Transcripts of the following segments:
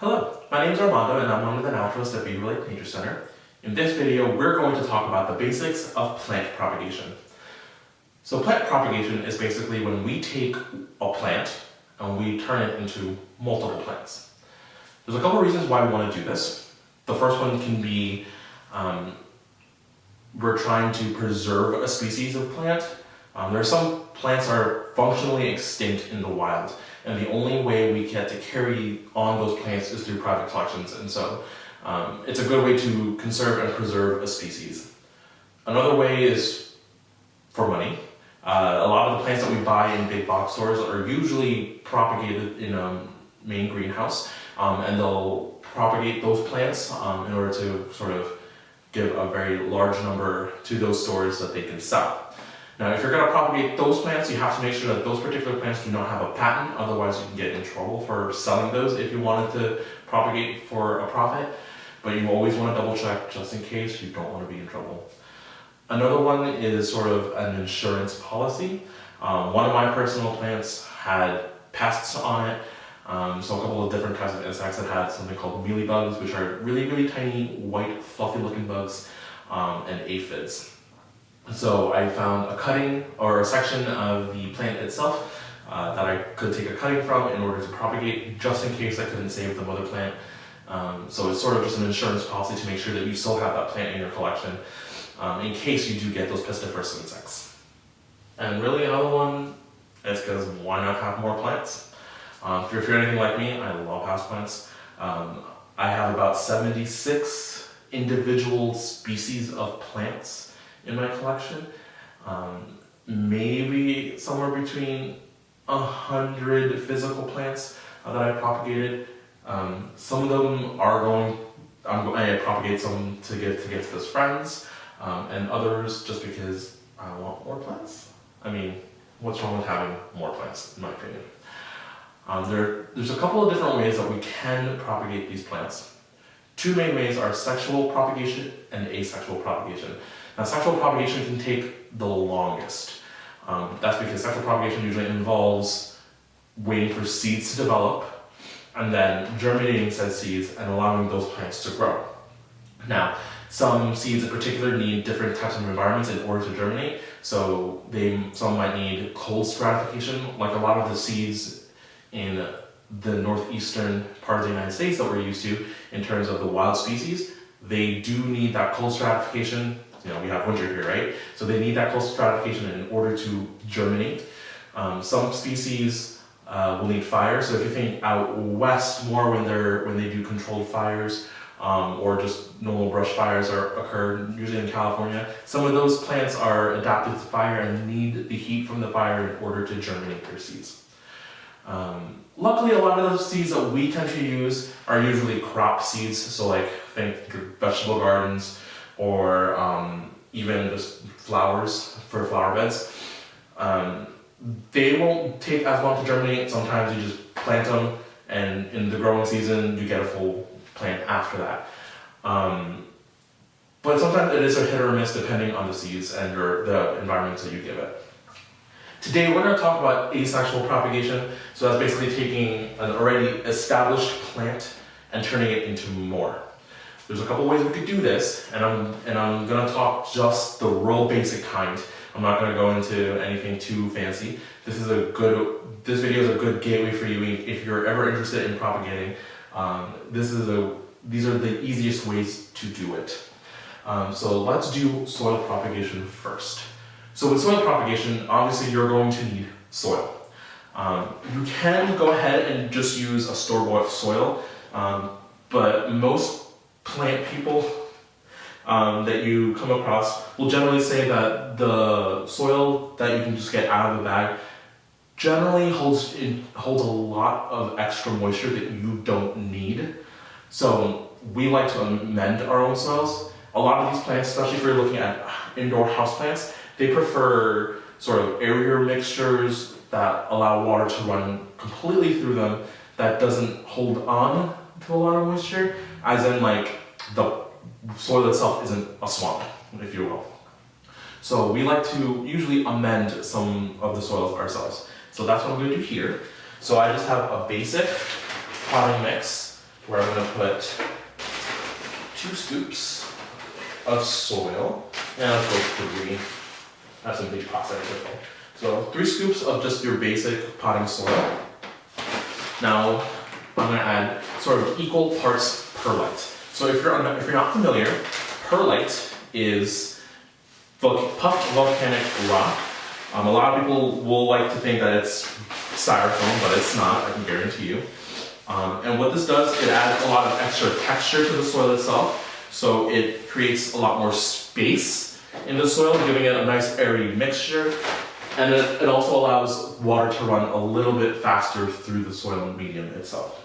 Hello, my name is Armando and I'm one of the naturalists at Beaver Lake Nature Center. In this video, we're going to talk about the basics of plant propagation. So plant propagation is basically when we take a plant and we turn it into multiple plants. There's a couple of reasons why we want to do this. The first one can be we're trying to preserve a species of plant. There are some plants that are functionally extinct in the wild, and the only way we get to carry on those plants is through private collections, and so it's a good way to conserve and preserve a species. Another way is for money. A lot of the plants that we buy in big box stores are usually propagated in a main greenhouse, and they'll propagate those plants in order to sort of give a very large number to those stores that they can sell. Now, if you're going to propagate those plants, you have to make sure that those particular plants do not have a patent, otherwise you can get in trouble for selling those if you wanted to propagate for a profit. But you always want to double check just in case. You don't want to be in trouble. Another one is sort of an insurance policy. One of my personal plants had pests on it. So a couple of different types of insects that had something called mealybugs, which are really, really tiny, white, fluffy looking bugs, and aphids. So I found a cutting or a section of the plant itself that I could take a cutting from in order to propagate, just in case I couldn't save the mother plant. So it's sort of just an insurance policy to make sure that you still have that plant in your collection in case you do get those pestiferous insects. And really another one is because why not have more plants? If you're anything like me, I love houseplants. I have about 76 individual species of plants in my collection, maybe somewhere between 100 physical plants that I propagated. Some of them are I propagate some to give to gifts as friends, and others just because I want more plants. I mean, what's wrong with having more plants, in my opinion? There's a couple of different ways that we can propagate these plants. Two main ways are sexual propagation and asexual propagation. Now, sexual propagation can take the longest. That's because sexual propagation usually involves waiting for seeds to develop and then germinating said seeds and allowing those plants to grow. Now, some seeds in particular need different types of environments in order to germinate. So some might need cold stratification, like a lot of the seeds in the northeastern part of the United States that we're used to in terms of the wild species. They do need that cold stratification. You know, we have winter here, right? So they need that cold stratification in order to germinate. Some species will need fire. So if you think out west more when they do controlled fires, or just normal brush fires occur, usually in California, some of those plants are adapted to fire and need the heat from the fire in order to germinate their seeds. Luckily, a lot of those seeds that we tend to use are usually crop seeds. So like think vegetable gardens, or even just flowers for flower beds. They won't take as long to germinate. Sometimes you just plant them, and in the growing season, you get a full plant after that. But sometimes it is a hit or miss depending on the seeds and the environments that you give it. Today, we're going to talk about asexual propagation. So that's basically taking an already established plant and turning it into more. There's a couple ways we could do this, and I'm going to talk just the real basic kind. I'm not going to go into anything too fancy. This video is a good gateway for you if you're ever interested in propagating. These are the easiest ways to do it. So let's do soil propagation first. So with soil propagation, obviously you're going to need soil. You can go ahead and just use a store-bought soil, but most plant people that you come across will generally say that the soil that you can just get out of the bag generally holds a lot of extra moisture that you don't need. So we like to amend our own soils. A lot of these plants, especially if you're looking at indoor house plants, they prefer sort of airier mixtures that allow water to run completely through them, that doesn't hold on to a lot of moisture, as in like the soil itself isn't a swamp, if you will. So we like to usually amend some of the soils ourselves. So that's what I'm going to do here. So I just have a basic potting mix where I'm going to put 2 scoops of soil, and I'll go 3. I have some big pots that I can fill. So 3 scoops of just your basic potting soil. Now I'm going to add sort of equal parts perlite. So if you're not familiar, perlite is puffed volcanic rock. A lot of people will like to think that it's styrofoam, but it's not, I can guarantee you. And what this does, it adds a lot of extra texture to the soil itself. So it creates a lot more space in the soil, giving it a nice airy mixture. And it also allows water to run a little bit faster through the soil medium itself.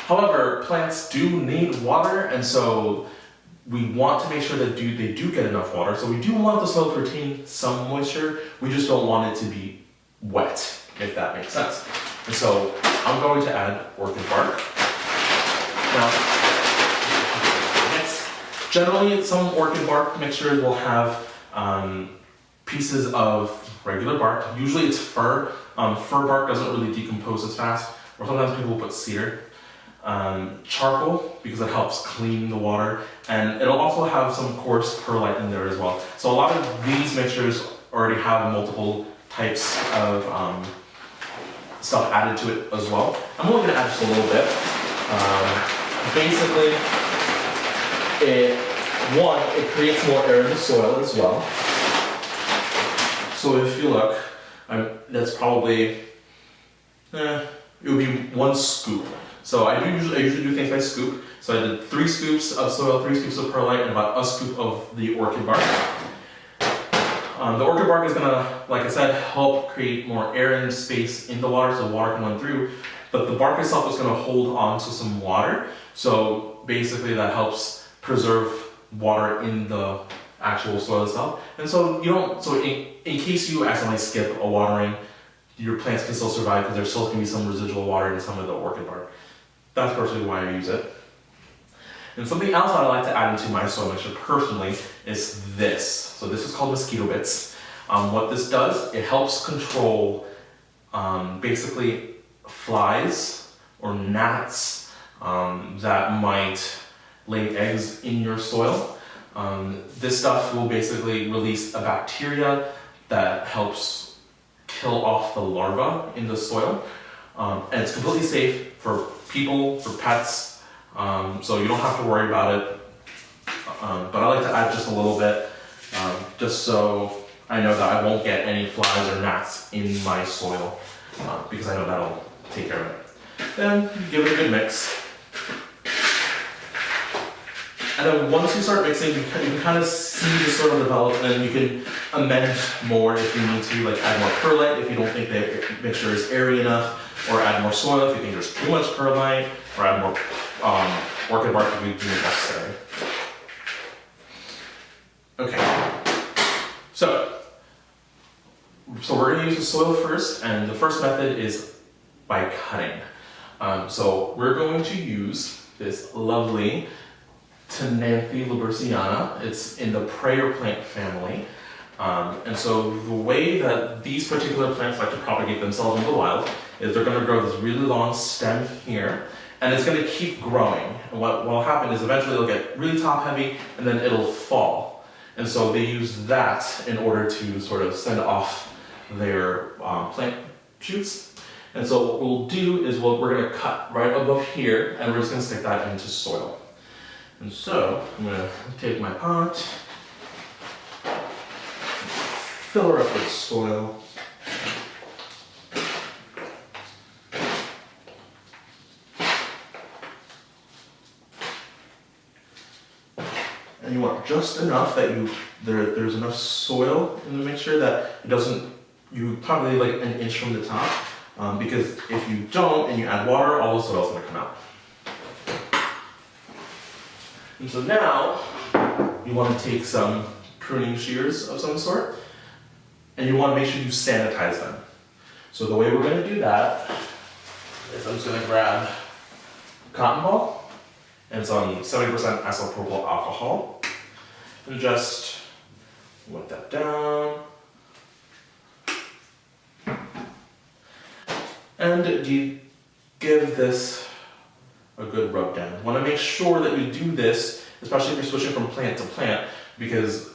However, plants do need water, and so we want to make sure that they do get enough water. So we do want the soil to retain some moisture, we just don't want it to be wet, if that makes sense. And so I'm going to add orchid bark. Now, generally some orchid bark mixtures will have pieces of regular bark. Usually it's fir. Fir bark doesn't really decompose as fast, or sometimes people will put cedar. Charcoal, because it helps clean the water, and it'll also have some coarse perlite in there as well. So a lot of these mixtures already have multiple types of stuff added to it as well. I'm only going to add just a little bit. Basically, it creates more air in the soil as well. So if you look, that's probably, it would be 1 scoop. So I usually do things by scoop. So I did 3 scoops of soil, 3 scoops of perlite, and about a scoop of the orchid bark. The orchid bark is gonna, like I said, help create more air and space in the water so water can run through. But the bark itself is gonna hold on to some water. So basically that helps preserve water in the actual soil itself. And so in case you accidentally skip a watering, your plants can still survive because there's still going to be some residual water in some of the orchid bark. That's personally why I use it. And something else I like to add into my soil mixture personally is this. So this is called mosquito bits. What this does, it helps control basically flies or gnats that might lay eggs in your soil. This stuff will basically release a bacteria that helps kill off the larva in the soil. And it's completely safe for people, for pets, so you don't have to worry about it. But I like to add just a little bit, just so I know that I won't get any flies or gnats in my soil, because I know that'll take care of it. Then give it a good mix. And then once you start mixing, you can kind of see the soil develop, and you can amend more if you need to, like add more perlite if you don't think the mixture is airy enough, or add more soil if you think there's too much perlite, or add more orchid bark if you deem necessary. Okay, so we're going to use the soil first, and the first method is by cutting. So we're going to use this lovely Tenanthe Liberciana. It's in the prayer plant family. And so the way that these particular plants like to propagate themselves in the wild is they're going to grow this really long stem here, and it's going to keep growing. And what will happen is eventually it'll get really top heavy, and then it'll fall. And so they use that in order to sort of send off their plant shoots. And so what we'll do is we're going to cut right above here, and we're just going to stick that into soil. And so I'm going to take my pot, fill her up with soil, and you want just enough that there's enough soil in the mixture that it doesn't, you probably like an inch from the top, because if you don't and you add water, all the soil's going to come out. And so now you want to take some pruning shears of some sort, and you want to make sure you sanitize them. So the way we're going to do that is I'm just going to grab a cotton ball and some 70% isopropyl alcohol, and just wet that down. And you give this a good rub down. You want to make sure that you do this, especially if you're switching from plant to plant, because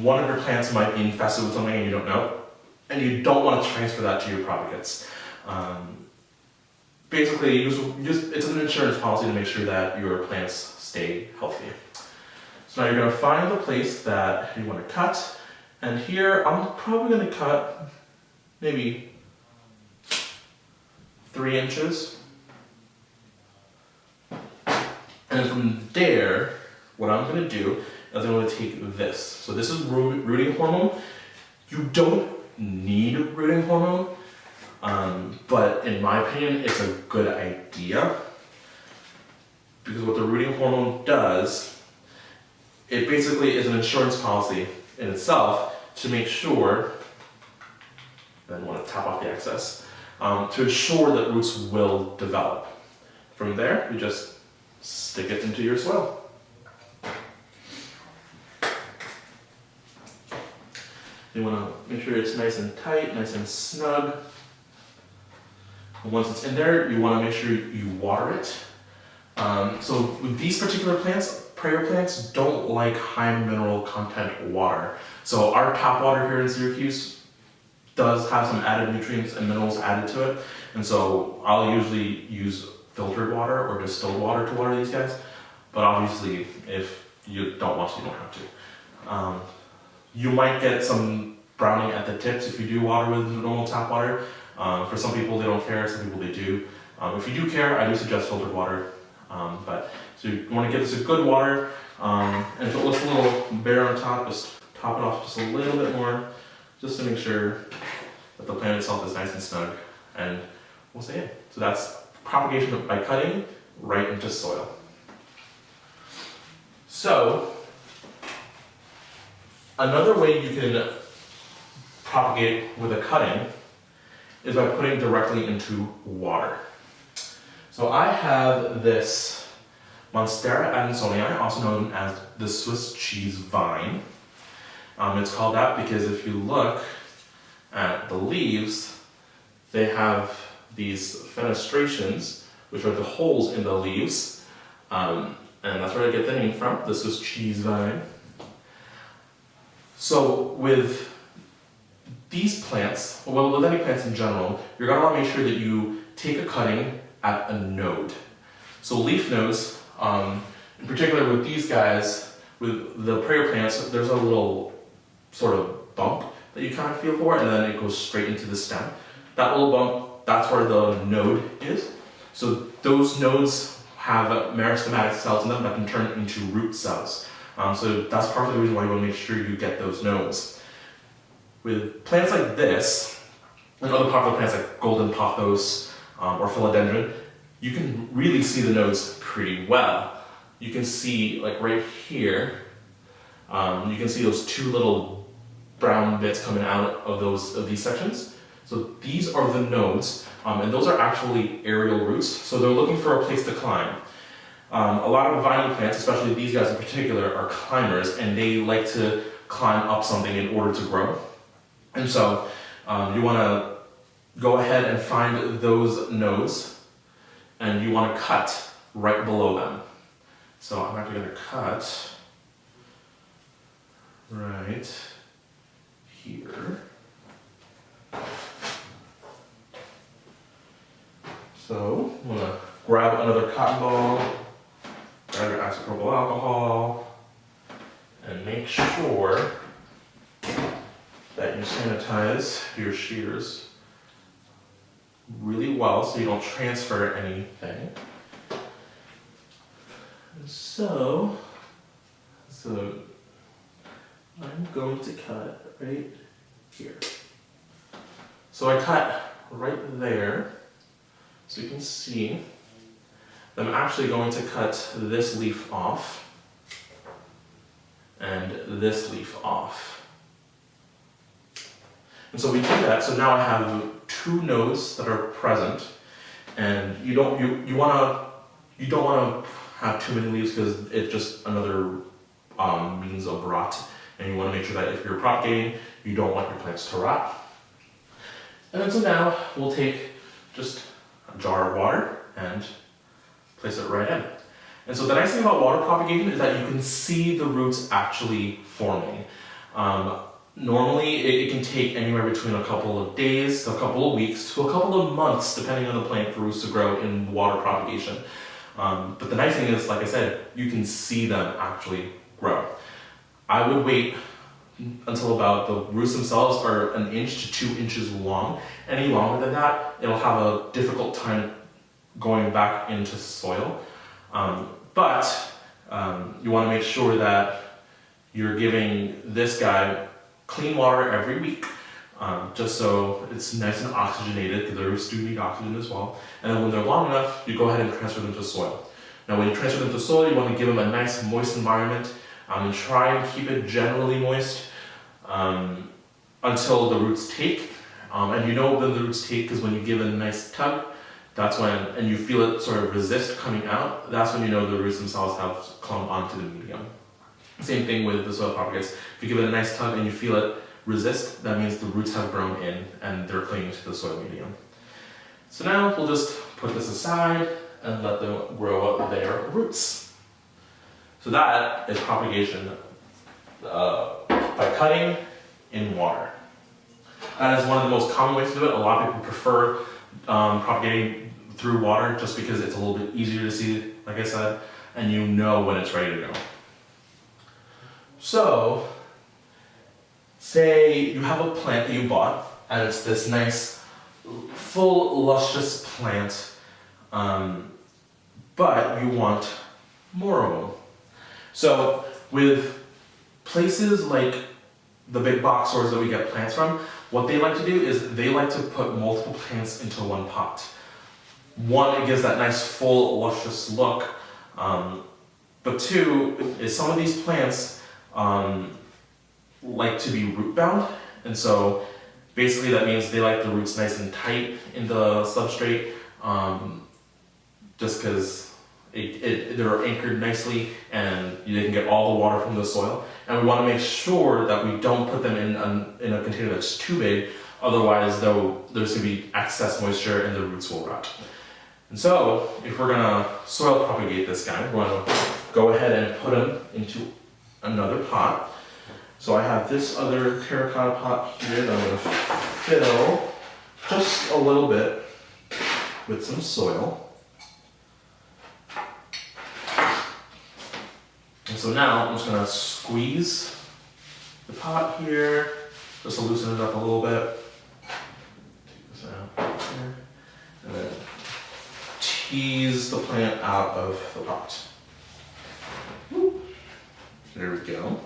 one of your plants might be infested with something and you don't know, and you don't want to transfer that to your propagates. Basically, it's an insurance policy to make sure that your plants stay healthy. So now you're going to find the place that you want to cut, and here I'm probably going to cut maybe 3 inches. And from there, what I'm going to do is I'm going to take this. So this is rooting hormone. You don't need rooting hormone, but in my opinion, it's a good idea. Because what the rooting hormone does, it basically is an insurance policy in itself to make sure, then I want to tap off the excess, to ensure that roots will develop. From there, you just stick it into your soil. You want to make sure it's nice and tight, nice and snug. And once it's in there, you want to make sure you water it. So with these particular plants, prayer plants don't like high mineral content water. So our tap water here in Syracuse does have some added nutrients and minerals added to it. And so I'll usually use filtered water or distilled water to water these guys. But obviously, if you don't want to, you don't have to. You might get some browning at the tips if you do water with normal tap water. For some people, they don't care. Some people, they do. If you do care, I do suggest filtered water. So you want to give this a good water. And if it looks a little bare on top, just top it off just a little bit more, just to make sure that the plant itself is nice and snug. And we'll say it. So that's propagation by cutting right into soil. So another way you can propagate with a cutting is by putting directly into water. So I have this Monstera adansonii, also known as the Swiss cheese vine. It's called that because if you look at the leaves, they have these fenestrations, which are the holes in the leaves, and that's where I get the name from, the Swiss cheese vine. So with these plants, well, with any plants in general, you're going to want to make sure that you take a cutting at a node. So leaf nodes, in particular with these guys, with the prayer plants, there's a little sort of bump that you kind of feel for, and then it goes straight into the stem. That little bump, that's where the node is. So those nodes have meristematic cells in them that can turn into root cells. So that's part of the reason why you want to make sure you get those nodes. With plants like this, and other popular plants like golden pothos or philodendron, you can really see the nodes pretty well. You can see, like right here, you can see those 2 little brown bits coming out of these sections. So these are the nodes, and those are actually aerial roots, so they're looking for a place to climb. A lot of vine plants, especially these guys in particular, are climbers, and they like to climb up something in order to grow. And so you want to go ahead and find those nodes, and you want to cut right below them. So I'm actually going to cut right here. So I'm going to grab another cotton ball, grab your isopropyl alcohol, and make sure that you sanitize your shears really well so you don't transfer anything. So I'm going to cut right here. So I cut right there, so you can see that I'm actually going to cut this leaf off and this leaf off. And so we do that, so now I have 2 nodes that are present, and you don't want to have too many leaves because it's just another means of rot, and you want to make sure that if you're propagating, you don't want your plants to rot. And then so now we'll take just a jar of water and place it right in. And so the nice thing about water propagation is that you can see the roots actually forming. Normally, it can take anywhere between a couple of days to a couple of weeks to a couple of months, depending on the plant, for roots to grow in water propagation. But the nice thing is, like I said, you can see them actually grow. I would wait until about the roots themselves are 1 inch to 2 inches long. Any longer than that, it'll have a difficult time going back into soil. But you want to make sure that you're giving this guy clean water every week, just so it's nice and oxygenated, because the roots do need oxygen as well. And then when they're long enough, you go ahead and transfer them to soil. Now when you transfer them to soil, you want to give them a nice moist environment, and try and keep it generally moist until the roots take. And you know when the roots take because when you give it a nice tug, that's when, and you feel it sort of resist coming out, that's when you know the roots themselves have clung onto the medium. Same thing with the soil propagates. If you give it a nice tug and you feel it resist, that means the roots have grown in and they're clinging to the soil medium. So now we'll just put this aside and let them grow up their roots. So that is propagation by cutting in water. That is one of the most common ways to do it. A lot of people prefer propagating through water just because it's a little bit easier to see, like I said, and you know when it's ready to go. So, say you have a plant that you bought, and it's this nice, full, luscious plant, but you want more of them. So, with places like the big box stores that we get plants from, what they like to do is they like to put multiple plants into one pot. One, it gives that nice, full, luscious look, but two, is some of these plants like to be root bound, and so basically that means they like the roots nice and tight in the substrate, just because they're anchored nicely and they can get all the water from the soil. And we want to make sure that we don't put them in a container that's too big, otherwise there's going to be excess moisture and the roots will rot. And so if we're going to soil propagate this guy, we're going to go ahead and put him into another pot. So I have this other terracotta pot here that I'm going to fill just a little bit with some soil. And so now I'm just going to squeeze the pot here, just to loosen it up a little bit. Take this out here. And then tease the plant out of the pot. There we go.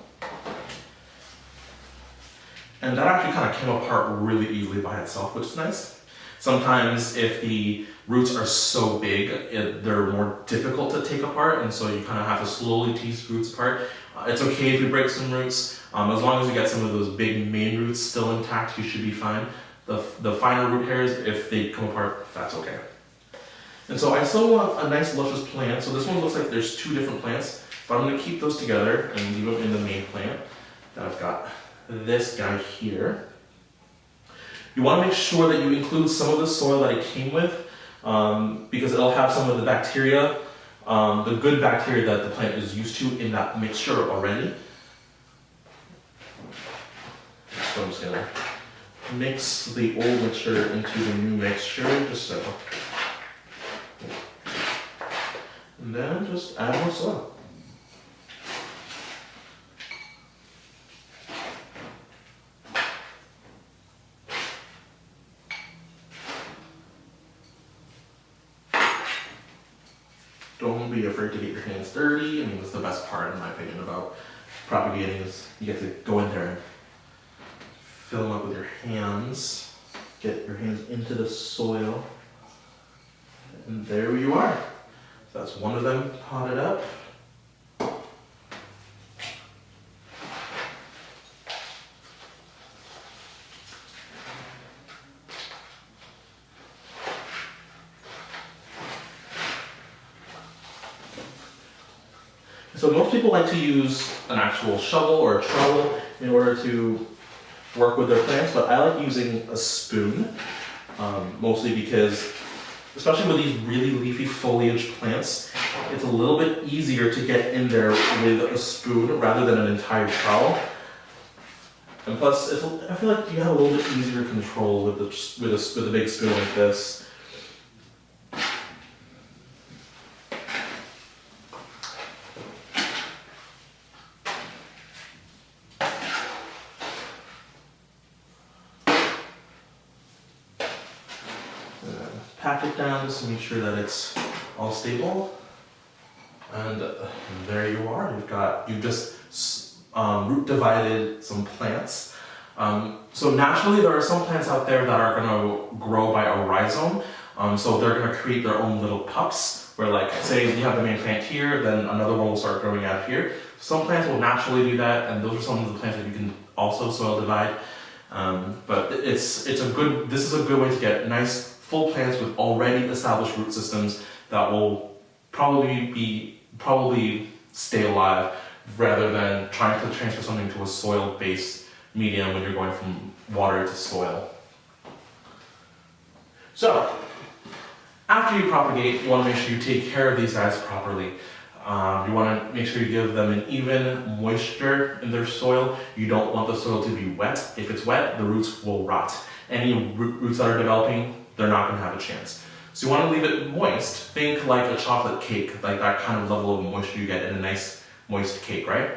And that actually kind of came apart really easily by itself, which is nice. Sometimes if the roots are so big, they're more difficult to take apart, and so you kind of have to slowly tease roots apart. It's okay if you break some roots. As long as you get some of those big main roots still intact, you should be fine. The finer root hairs, if they come apart, that's okay. And so I still want a nice luscious plant. So this one looks like there's two different plants, but I'm going to keep those together and leave them in the main plant. Then I've got this guy here. You want to make sure that you include some of the soil that it came with, because it'll have some of the bacteria, the good bacteria that the plant is used to in that mixture already. So I'm just going to mix the old mixture into the new mixture, just so. And then just add more soil. Don't be afraid to get your hands dirty. I mean, that's the best part, in my opinion, about propagating is you get to go in there and fill them up with your hands. Get your hands into the soil. And there you are. So that's one of them potted up. So most people like to use an actual shovel or a trowel in order to work with their plants, but I like using a spoon, mostly because especially with these really leafy foliage plants, it's a little bit easier to get in there with a spoon rather than an entire trowel. And plus, I feel like you have a little bit easier control with a big spoon like this. Pack it down just to make sure that it's all stable. And there you are. You've just root divided some plants. So naturally, there are some plants out there that are going to grow by a rhizome. So they're going to create their own little pups. Where, like, say you have the main plant here, then another one will start growing out here. Some plants will naturally do that, and those are some of the plants that you can also soil divide. But this is a good way to get nice full plants with already established root systems that will probably stay alive, rather than trying to transfer something to a soil-based medium when you're going from water to soil. So, after you propagate, you want to make sure you take care of these guys properly. You want to make sure you give them an even moisture in their soil. You don't want the soil to be wet. If it's wet, the roots will rot. Any roots that are developing, they're not going to have a chance. So you want to leave it moist. Think like a chocolate cake, like that kind of level of moisture you get in a nice moist cake, right?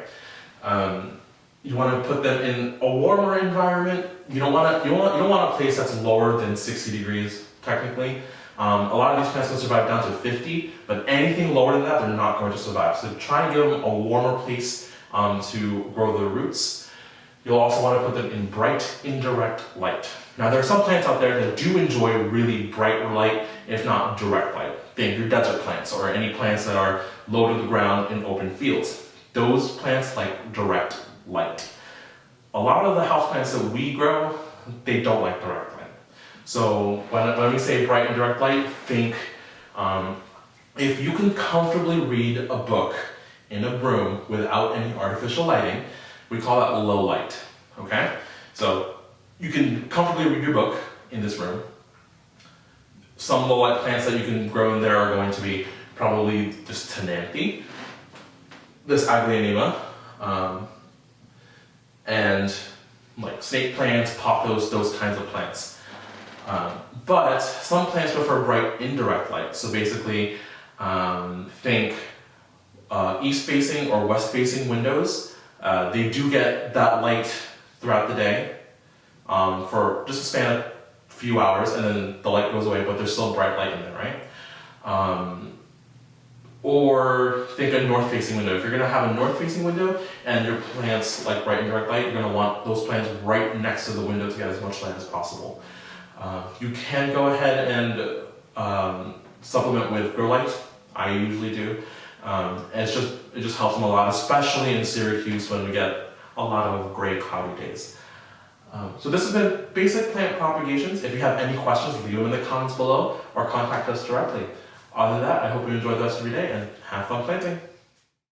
You want to put them in a warmer environment. You don't want a place that's lower than 60 degrees technically. A lot of these plants can survive down to 50, but anything lower than that, they're not going to survive. So try and give them a warmer place to grow their roots. You'll also want to put them in bright, indirect light. Now, there are some plants out there that do enjoy really bright light, if not direct light. Think your desert plants or any plants that are low to the ground in open fields. Those plants like direct light. A lot of the houseplants that we grow, they don't like direct light. So when we say bright and direct light, think if you can comfortably read a book in a room without any artificial lighting, we call that low light, okay? So you can comfortably read your book in this room. Some low light plants that you can grow in there are going to be probably this Tenanthe, this Aglaonema, and like snake plants, pothos, those kinds of plants. But some plants prefer bright indirect light. So basically, think east-facing or west-facing windows. They do get that light throughout the day for just a span of a few hours, and then the light goes away, but there's still bright light in there, right? Or think a north-facing window. If you're going to have a north-facing window and your plants like bright indirect light, you're going to want those plants right next to the window to get as much light as possible. You can go ahead and supplement with grow light. I usually do. And it just helps them a lot, especially in Syracuse when we get a lot of gray, cloudy days. So this has been basic plant propagations. If you have any questions, leave them in the comments below or contact us directly. Other than that, I hope you enjoy the rest of your day and have fun planting.